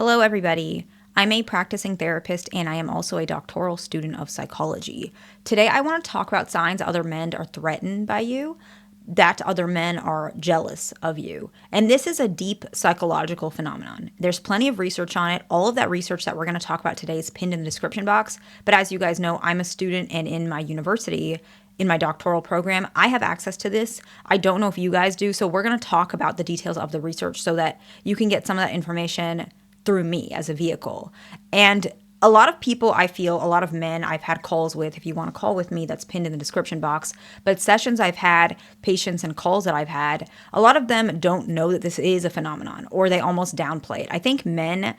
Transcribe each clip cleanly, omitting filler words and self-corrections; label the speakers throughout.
Speaker 1: Hello, everybody. I'm a practicing therapist and I am also a doctoral student of psychology. Today, I want to talk about signs other men are threatened by you, that other men are jealous of you. And this is a deep psychological phenomenon. There's plenty of research on it. All of that research that we're going to talk about today is pinned in the description box. But as you guys know, I'm a student, and in my university, in my doctoral program, I have access to this. I don't know if you guys do. So we're going to talk about the details of the research so that you can get some of that information through me as a vehicle. And a lot of people, I feel, a lot of men I've had calls with, if you want to call with me, that's pinned in the description box, but sessions I've had, patients and calls that I've had, a lot of them don't know that this is a phenomenon, or they almost downplay it. I think men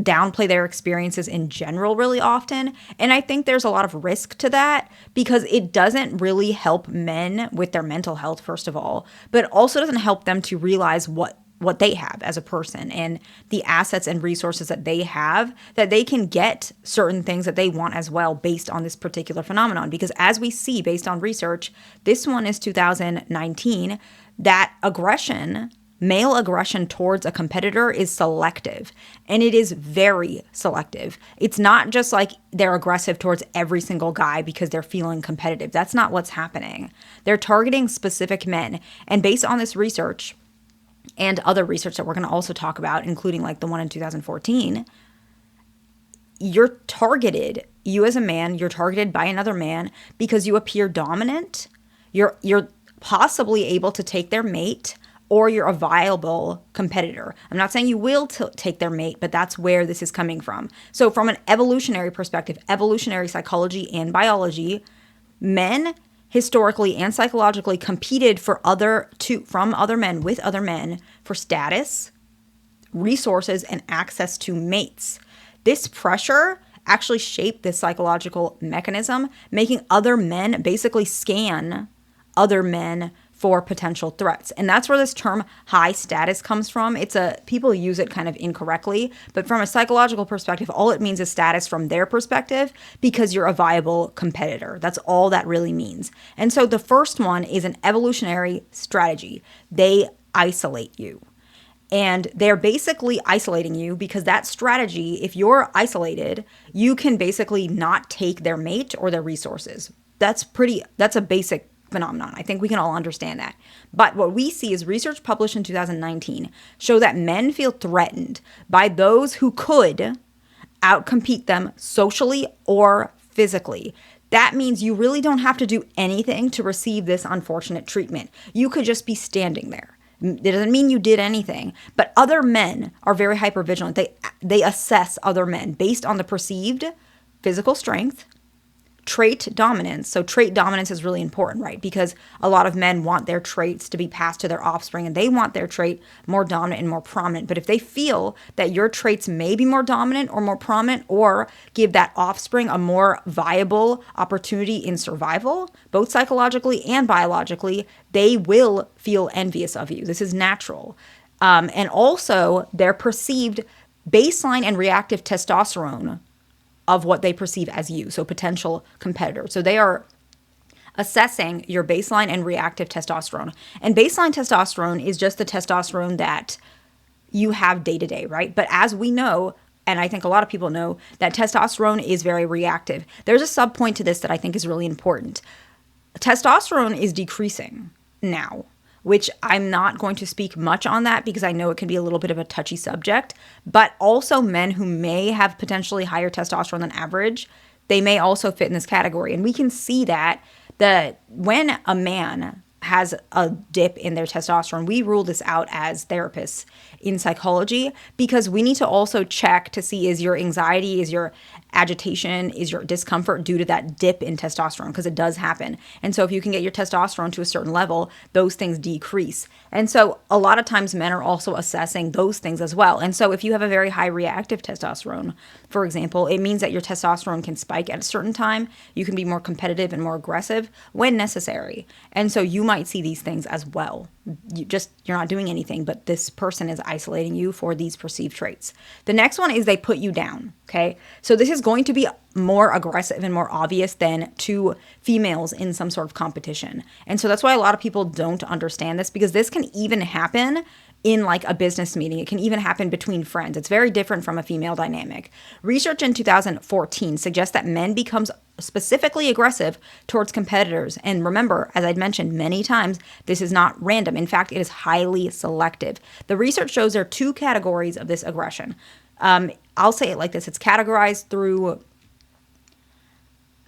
Speaker 1: downplay their experiences in general really often, and I think there's a lot of risk to that because it doesn't really help men with their mental health, first of all, but it also doesn't help them to realize what they have as a person and the assets and resources that they have, that they can get certain things that they want as well based on this particular phenomenon. Because as we see based on research, this one is 2019, that aggression, male aggression towards a competitor is selective, and it is very selective. It's not just like they're aggressive towards every single guy because they're feeling competitive. That's not what's happening. They're targeting specific men. And based on this research, and other research that we're going to also talk about, including like the one in 2014, you're targeted, you as a man, you're targeted by another man because you appear dominant, you're possibly able to take their mate, or you're a viable competitor. I'm not saying you will take their mate, but that's where this is coming from. So from an evolutionary perspective, evolutionary psychology and biology, men historically and psychologically competed from other men with other men for status, resources, and access to mates. This pressure actually shaped this psychological mechanism, making other men basically scan other men for potential threats. And that's where this term high status comes from. People use it kind of incorrectly, but from a psychological perspective, all it means is status from their perspective because you're a viable competitor. That's all that really means. And so the first one is an evolutionary strategy. They isolate you. And they're basically isolating you because that strategy, if you're isolated, you can basically not take their mate or their resources. That's a basic phenomenon. I think we can all understand that. But what we see is research published in 2019 show that men feel threatened by those who could outcompete them socially or physically. That means you really don't have to do anything to receive this unfortunate treatment. You could just be standing there. It doesn't mean you did anything, but other men are very hypervigilant. They assess other men based on the perceived physical strength, trait dominance. So trait dominance is really important, right? Because a lot of men want their traits to be passed to their offspring, and they want their trait more dominant and more prominent. But if they feel that your traits may be more dominant or more prominent or give that offspring a more viable opportunity in survival, both psychologically and biologically, they will feel envious of you. This is natural. And also their perceived baseline and reactive testosterone of what they perceive as you, so potential competitors. So they are assessing your baseline and reactive testosterone. And baseline testosterone is just the testosterone that you have day to day, right? But as we know, and I think a lot of people know, that testosterone is very reactive. There's a subpoint to this that I think is really important. Testosterone is decreasing now, which I'm not going to speak much on that because I know it can be a little bit of a touchy subject, but also men who may have potentially higher testosterone than average, they may also fit in this category. And we can see that when a man has a dip in their testosterone, we rule this out as therapists in psychology because we need to also check to see, is your anxiety, is your agitation, is your discomfort due to that dip in testosterone? Because it does happen. And so if you can get your testosterone to a certain level, those things decrease. And so a lot of times men are also assessing those things as well. And so if you have a very high reactive testosterone, for example, it means that your testosterone can spike at a certain time. You can be more competitive and more aggressive when necessary. And so you might see these things as well. You're not doing anything, but this person is isolating you for these perceived traits. The next one is they put you down, okay? So this is going to be more aggressive and more obvious than to females in some sort of competition. And so that's why a lot of people don't understand this, because this can even happen in like a business meeting. It can even happen between friends. It's very different from a female dynamic. Research in 2014 suggests that men becomes specifically aggressive towards competitors. And remember, as I'd mentioned many times, this is not random. In fact, it is highly selective. The research shows there are two categories of this aggression. I'll say it like this. It's categorized through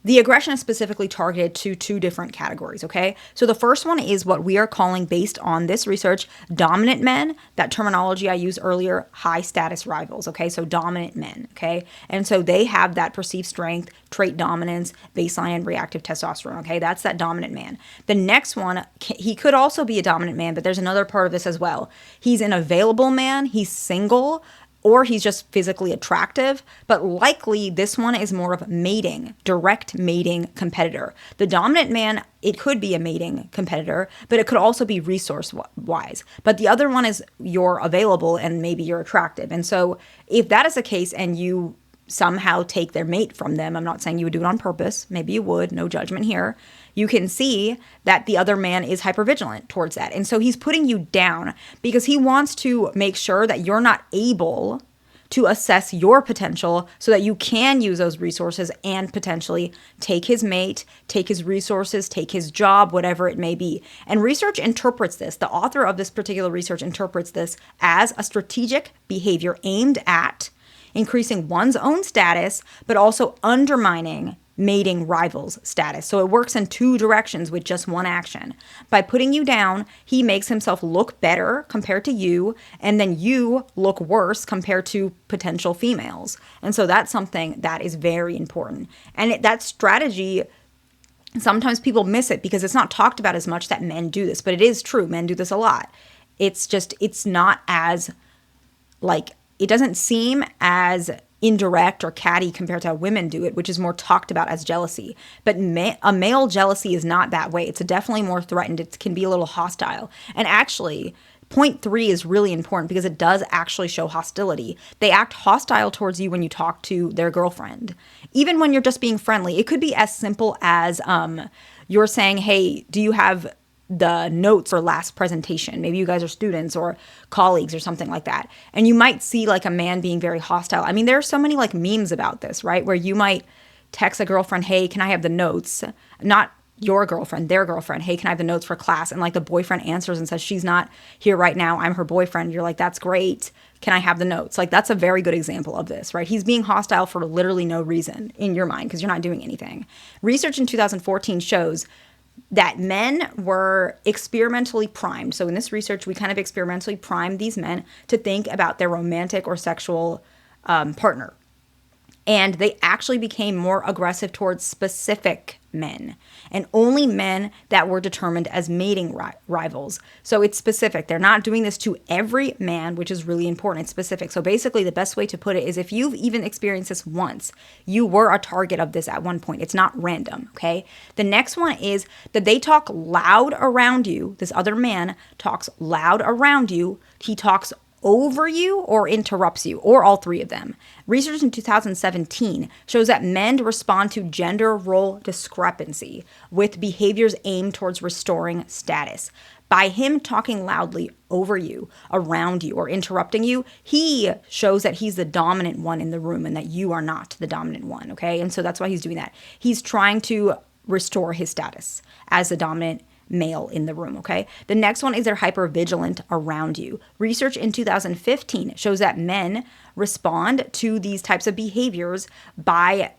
Speaker 1: the aggression is specifically targeted to two different categories, okay? So the first one is what we are calling, based on this research, dominant men. That terminology I used earlier, high status rivals, okay? So dominant men, okay? And so they have that perceived strength, trait dominance, baseline and reactive testosterone, okay? That's that dominant man. The next one, he could also be a dominant man, but there's another part of this as well. He's an available man, he's single, or he's just physically attractive, but likely this one is more of mating, direct mating competitor. The dominant man, it could be a mating competitor, but it could also be resource-wise. But the other one is you're available and maybe you're attractive. And so if that is the case and you somehow take their mate from them, I'm not saying you would do it on purpose, maybe you would, no judgment here, you can see that the other man is hypervigilant towards that. And so he's putting you down because he wants to make sure that you're not able to assess your potential so that you can use those resources and potentially take his mate, take his resources, take his job, whatever it may be. And research interprets this. The author of this particular research interprets this as a strategic behavior aimed at increasing one's own status, but also undermining mating rivals status. So it works in two directions with just one action. By putting you down, he makes himself look better compared to you, and then you look worse compared to potential females. And so that's something that is very important. And that strategy, sometimes people miss it because it's not talked about as much that men do this, but it is true. Men do this a lot. It's not as, like, it doesn't seem as indirect or catty compared to how women do it, which is more talked about as jealousy. But a male jealousy is not that way. It's definitely more threatened. It can be a little hostile. And actually, point 3 is really important because it does actually show hostility. They act hostile towards you when you talk to their girlfriend. Even when you're just being friendly, it could be as simple as you're saying, hey, do you have the notes for last presentation? Maybe you guys are students or colleagues or something like that. And you might see like a man being very hostile. I mean, there are so many like memes about this, right? Where you might text a girlfriend, hey, can I have the notes? Not your girlfriend, their girlfriend. Hey, can I have the notes for class? And like the boyfriend answers and says, she's not here right now, I'm her boyfriend. You're like, that's great. Can I have the notes? Like, that's a very good example of this, right? He's being hostile for literally no reason in your mind because you're not doing anything. Research in 2014 shows that men were experimentally primed. So in this research, we kind of experimentally primed these men to think about their romantic or sexual partner. And they actually became more aggressive towards specific men, and only men that were determined as mating rivals. So it's specific. They're not doing this to every man, which is really important. It's specific. So basically, the best way to put it is if you've even experienced this once, you were a target of this at one point. It's not random, okay? The next one is that they talk loud around you. This other man talks loud around you. He talks over you or interrupts you, or all three of them. Research in 2017 shows that men respond to gender role discrepancy with behaviors aimed towards restoring status. By him talking loudly over you, around you, or interrupting you, he shows that he's the dominant one in the room and that you are not the dominant one, okay? And so that's why he's doing that. He's trying to restore his status as the dominant male in the room, okay? The next one is they're hypervigilant around you. Research in 2015 shows that men respond to these types of behaviors by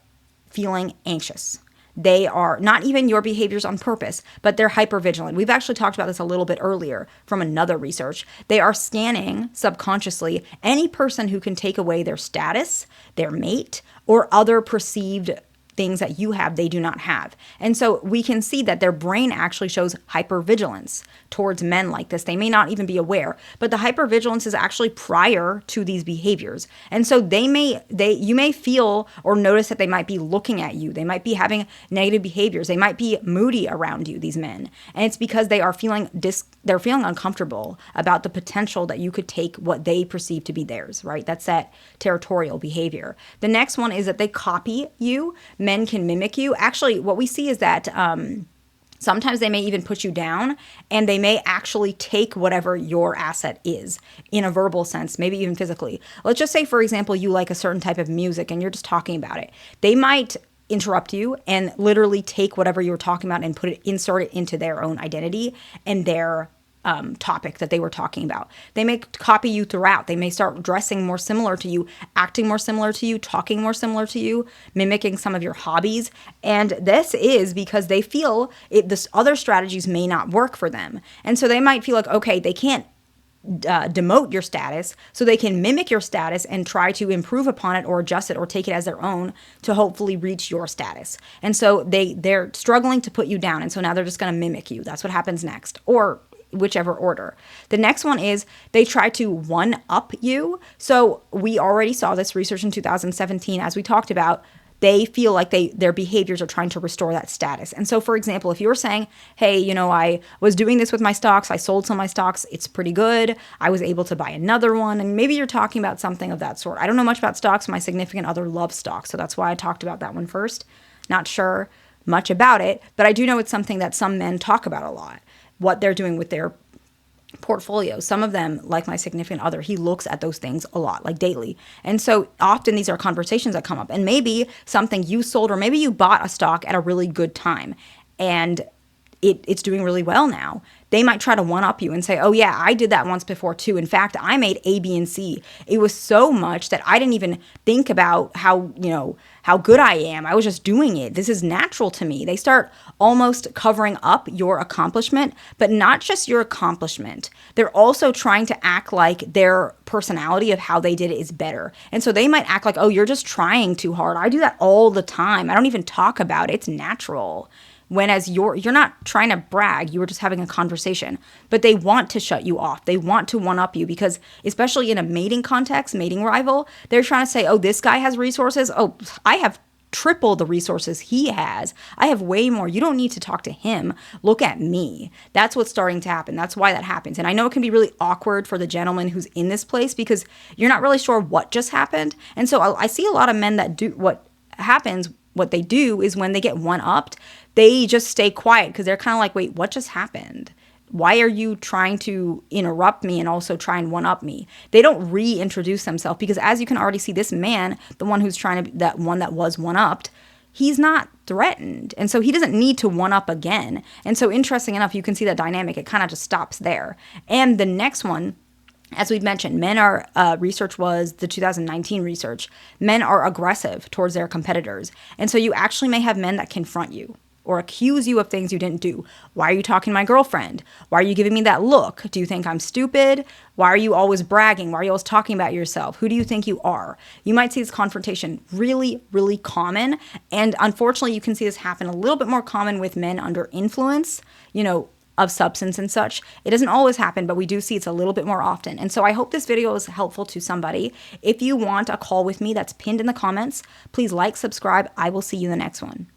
Speaker 1: feeling anxious. They are not even your behaviors on purpose, but they're hypervigilant. We've actually talked about this a little bit earlier from another research. They are scanning subconsciously any person who can take away their status, their mate, or other perceived things that you have they do not have. And so we can see that their brain actually shows hypervigilance towards men like this. They may not even be aware, but the hypervigilance is actually prior to these behaviors. And so you may feel or notice that they might be looking at you. They might be having negative behaviors. They might be moody around you, these men. And it's because they are feeling uncomfortable about the potential that you could take what they perceive to be theirs, right? That's that territorial behavior. The next one is that they copy you. Men can mimic you. Actually, what we see is that Sometimes they may even put you down, and they may actually take whatever your asset is in a verbal sense, maybe even physically. Let's just say, for example, you like a certain type of music and you're just talking about it. They might interrupt you and literally take whatever you were talking about and insert it into their own identity and their topic that they were talking about. They may copy you throughout. They may start dressing more similar to you, acting more similar to you, talking more similar to you, mimicking some of your hobbies. And this is because they feel this other strategies may not work for them. And so they might feel like, okay, they can't demote your status, so they can mimic your status and try to improve upon it or adjust it or take it as their own to hopefully reach your status. And so they're struggling to put you down. And so now they're just going to mimic you. That's what happens next. Or whichever order. The next one is they try to one-up you. So we already saw this research in 2017, as we talked about. They feel like their behaviors are trying to restore that status. And so, for example, if you were saying, hey, I was doing this with my stocks, I sold some of my stocks, it's pretty good, I was able to buy another one, and maybe you're talking about something of that sort. I don't know much about stocks. My significant other loves stocks, so that's why I talked about that one first. Not sure much about it, but I do know it's something that some men talk about a lot, what they're doing with their portfolio. Some of them, like my significant other, he looks at those things a lot, like daily. And so often these are conversations that come up, and maybe something you sold, or maybe you bought a stock at a really good time and it's doing really well now. They might try to one-up you and say, oh yeah, I did that once before too. In fact, I made A, B, and C. It was so much that I didn't even think about how good I am. I was just doing it. This is natural to me. They start almost covering up your accomplishment, but not just your accomplishment. They're also trying to act like their personality of how they did it is better. And so they might act like, oh, you're just trying too hard. I do that all the time. I don't even talk about it. It's natural. Whereas you're not trying to brag, you were just having a conversation. But they want to shut you off. They want to one-up you because, especially in a mating context, mating rival, they're trying to say, oh, this guy has resources. Oh, I have triple the resources he has. I have way more. You don't need to talk to him. Look at me. That's what's starting to happen. That's why that happens. And I know it can be really awkward for the gentleman who's in this place because you're not really sure what just happened. And so I see a lot of men that do what happens. What they do is when they get one-upped, they just stay quiet because they're kind of like, wait, what just happened? Why are you trying to interrupt me and also try and one-up me? They don't reintroduce themselves because, as you can already see, this man, the one who's trying to, that one that was one-upped, he's not threatened. And so he doesn't need to one-up again. And so interesting enough, you can see that dynamic. It kind of just stops there. And the next one, as we've mentioned, men are, research was the 2019 research, men are aggressive towards their competitors. And so you actually may have men that confront you or accuse you of things you didn't do. Why are you talking to my girlfriend? Why are you giving me that look? Do you think I'm stupid? Why are you always bragging? Why are you always talking about yourself? Who do you think you are? You might see this confrontation really, really common. And unfortunately, you can see this happen a little bit more common with men under influence, of substance and such. It doesn't always happen, but we do see it's a little bit more often. And so I hope this video is helpful to somebody. If you want a call with me, that's pinned in the comments. Please like, subscribe. I will see you in the next one.